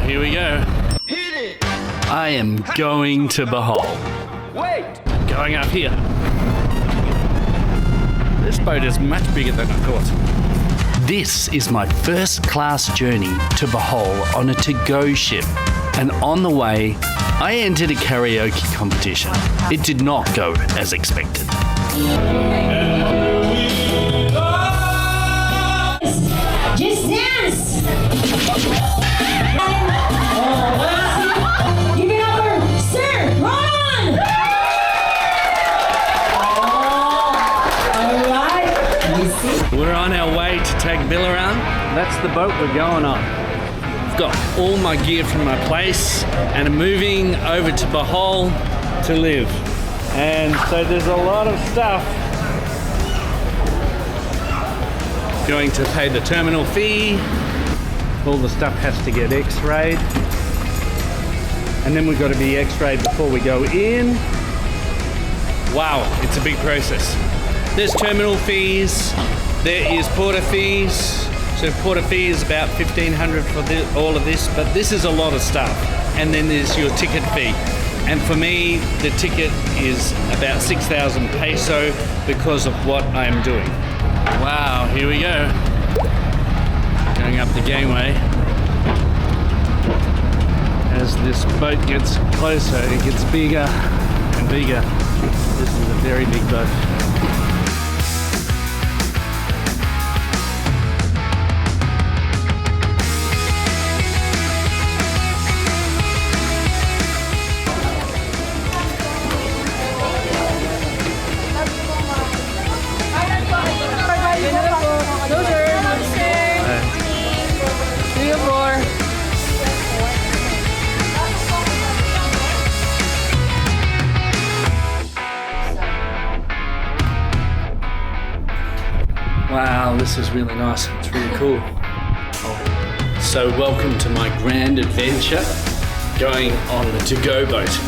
here we go. Hit it! I am going to Bohol. Wait! Going up here. This boat is much bigger than I thought. This is my first class journey to Bohol on a 2Go ship. And on the way, I entered a karaoke competition. It did not go as expected. Just dance! Give it up for Sir Roland! Alright, We're on our way to take Bill around. That's the boat we're going on. I've got all my gear from my place and I'm moving over to Bohol to live. And so there's a lot of stuff. Going to pay the terminal fee. All the stuff has to get x-rayed. And then we've got to be x-rayed before we go in. Wow, it's a big process. There's terminal fees, there is porter fees. So porter fee is about $1,500 for all of this, but this is a lot of stuff. And then there's your ticket fee. And for me, the ticket is about 6,000 peso because of what I'm doing. Wow, here we go. Going up the gangway. As this boat gets closer, it gets bigger and bigger. This is a very big boat. Wow, this is really nice. It's really cool. So welcome to my grand adventure going on the 2Go boat.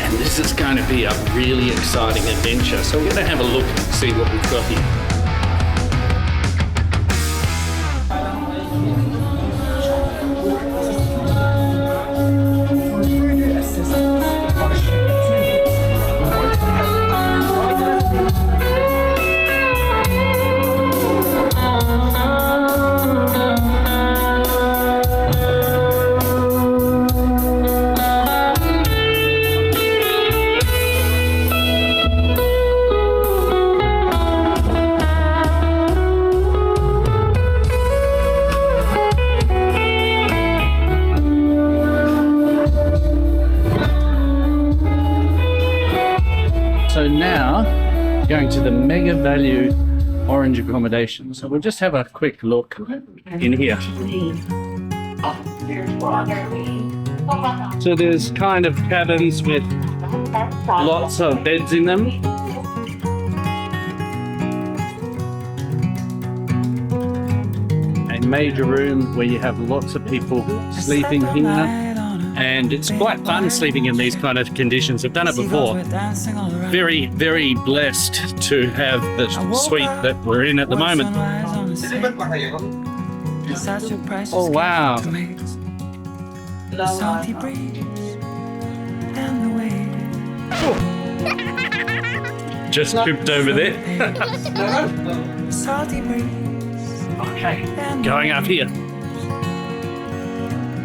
And this is going to be a really exciting adventure. So we're going to have a look and see what we've got here. So now, going to the mega value orange accommodation. So we'll just have a quick look in here. So there's kind of cabins with lots of beds in them. A major room where you have lots of people sleeping here. And it's quite fun sleeping in these kind of conditions. I've done it before. Very, very blessed to have the suite that we're in at the moment. Oh, wow. Just tripped over there. Okay, going up here.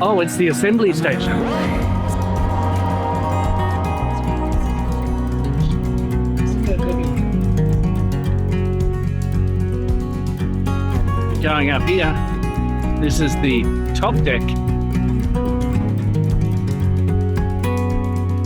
Oh, it's the assembly station. Going up here, this is the top deck.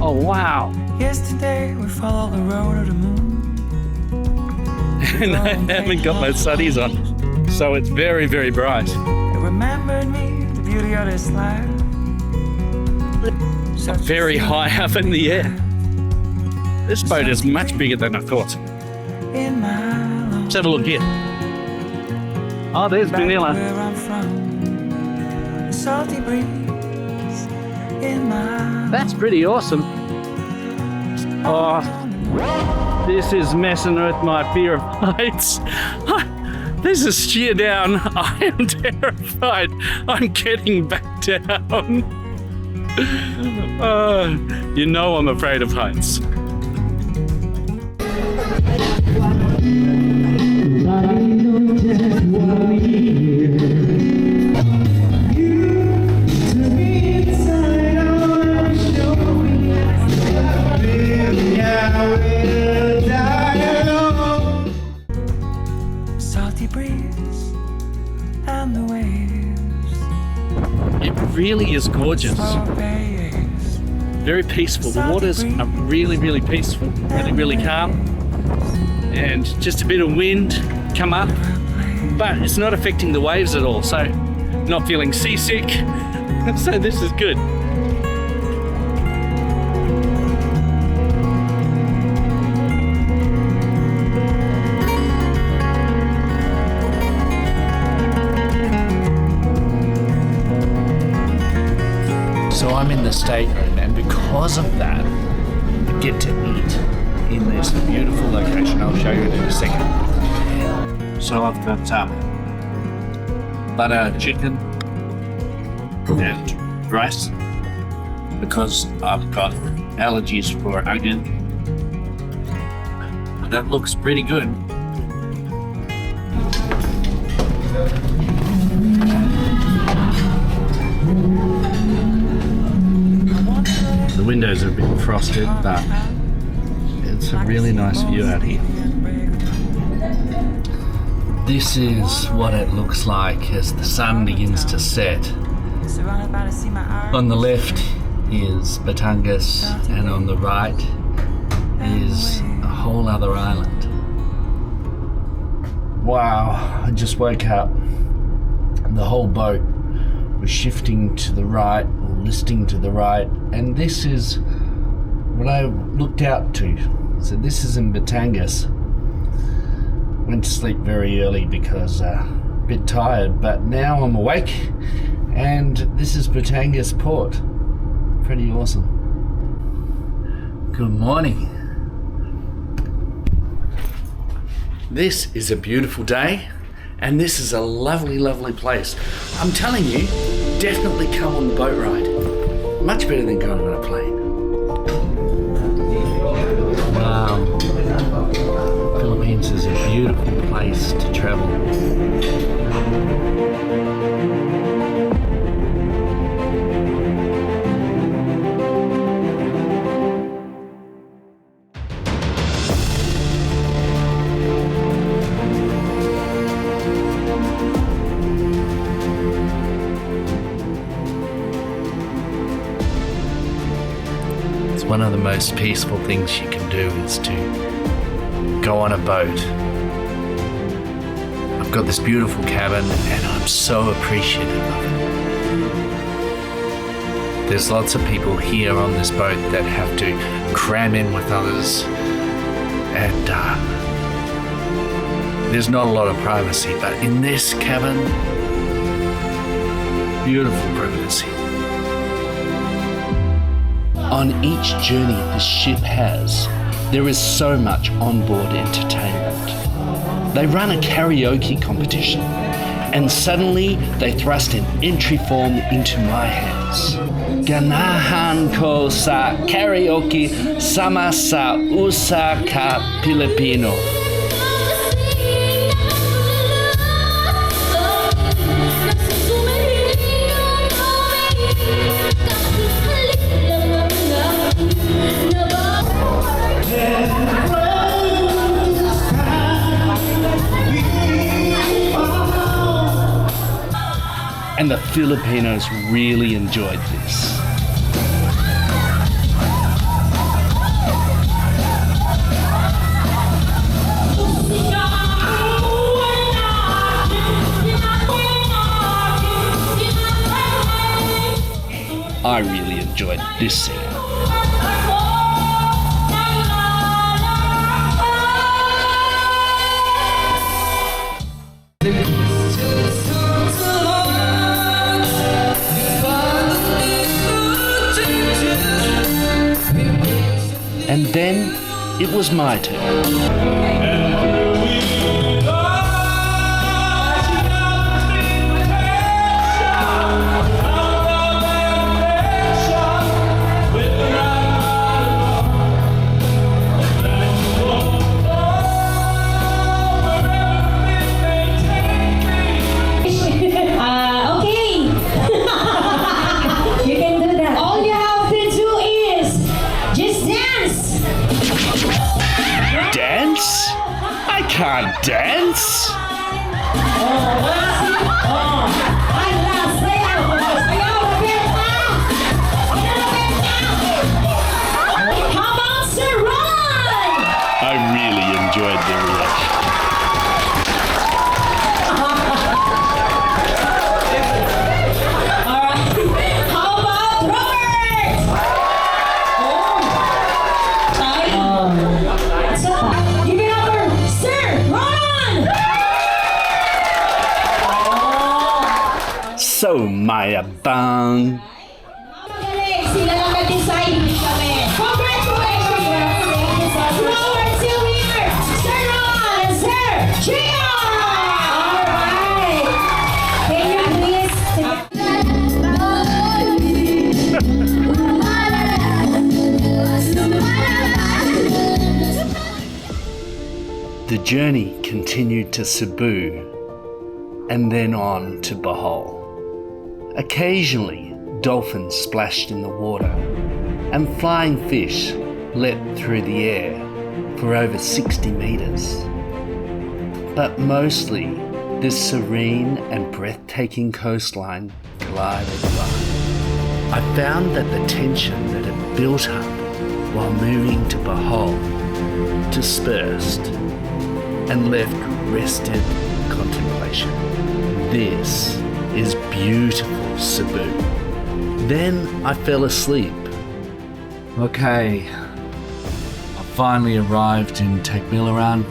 Oh, wow. Yesterday we followed the road of the moon. And I haven't got my sunnies on, so it's very, very bright. It remembered me, the beauty of this life. Very high up in the air. This boat is much bigger than I thought. Let's have a look here. Oh, there's Manila. That's pretty awesome. Oh, this is messing with my fear of heights. There's a steer down. I am terrified. I'm getting back down. You know I'm afraid of heights. Salty breeze and the waves. It really is gorgeous. Slow pace. Very peaceful. The waters are really, really peaceful, really, really calm. And just a bit of wind come up, but it's not affecting the waves at all. So not feeling seasick. So this is good. So I'm in the stateroom, and because of that, I get to eat in this beautiful location. I'll show you it in a second. So I've got butter chicken and rice because I've got allergies for onion. That looks pretty good. The windows are a bit frosted, but it's a really nice view out here. This is what it looks like as the sun begins to set. On the left is Batangas, and on the right is a whole other island. Wow, I just woke up. The whole boat was shifting to the right, or listing to the right, and this is what I looked out to. So this is in Batangas. Went to sleep very early because a bit tired, but now I'm awake, and this is Batangas Port. Pretty awesome. Good morning. This is a beautiful day, and this is a lovely, lovely place. I'm telling you, definitely come on the boat ride. Much better than going on a plane. Wow. Philippines is a beautiful place to travel. One of the most peaceful things you can do is to go on a boat. I've got this beautiful cabin and I'm so appreciative of it. There's lots of people here on this boat that have to cram in with others, and there's not a lot of privacy, but in this cabin, beautiful privacy. On each journey the ship has, there is so much onboard entertainment. They run a karaoke competition, and suddenly they thrust an entry form into my hands. Ganahan ko sa karaoke sama sa usa ka Pilipino. And the Filipinos really enjoyed this. I really enjoyed this scene. And then it was my turn. dance? How about Sir Roland? I really enjoyed the reaction. How about Robert? Give it up for Sir Roland! So Maya Bang. Magaling, sila lang nag-decide, hindi kami. Congratulations! Flower to winner, Sir Ron and Sir Gia! Alright! Can you please... The journey continued to Cebu and then on to Bohol. Occasionally, dolphins splashed in the water and flying fish leapt through the air for over 60 meters. But mostly, this serene and breathtaking coastline glided by. I found that the tension that had built up while moving to Bohol dispersed and left rested contemplation. This is beautiful Cebu. Then I fell asleep. Okay, I finally arrived in Tagbilaran.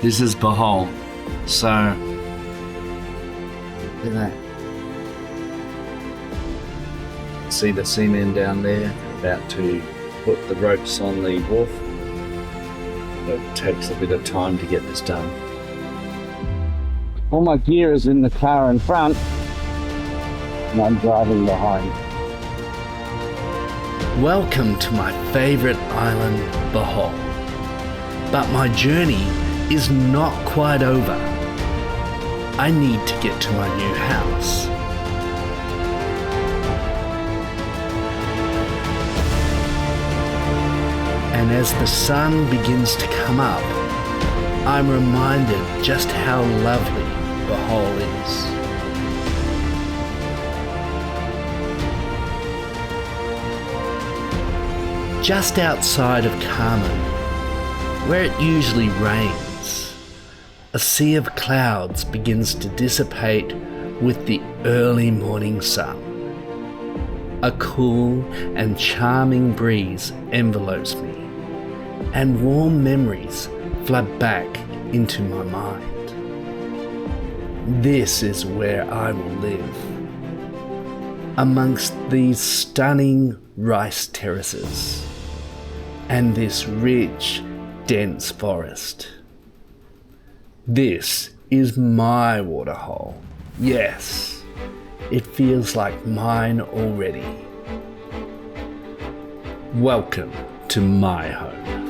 This is Bohol. So, look at that. See the seamen down there about to put the ropes on the wharf. It takes a bit of time to get this done. All my gear is in the car in front, and I'm driving behind. Welcome to my favourite island, Bohol. But my journey is not quite over. I need to get to my new house. And as the sun begins to come up, I'm reminded just how lovely Bohol is. Just outside of Carmen, where it usually rains, a sea of clouds begins to dissipate with the early morning sun. A cool and charming breeze envelopes me, and warm memories flood back into my mind. This is where I will live, amongst these stunning rice terraces and this rich, dense forest. This is my waterhole. Yes, it feels like mine already. Welcome to my home.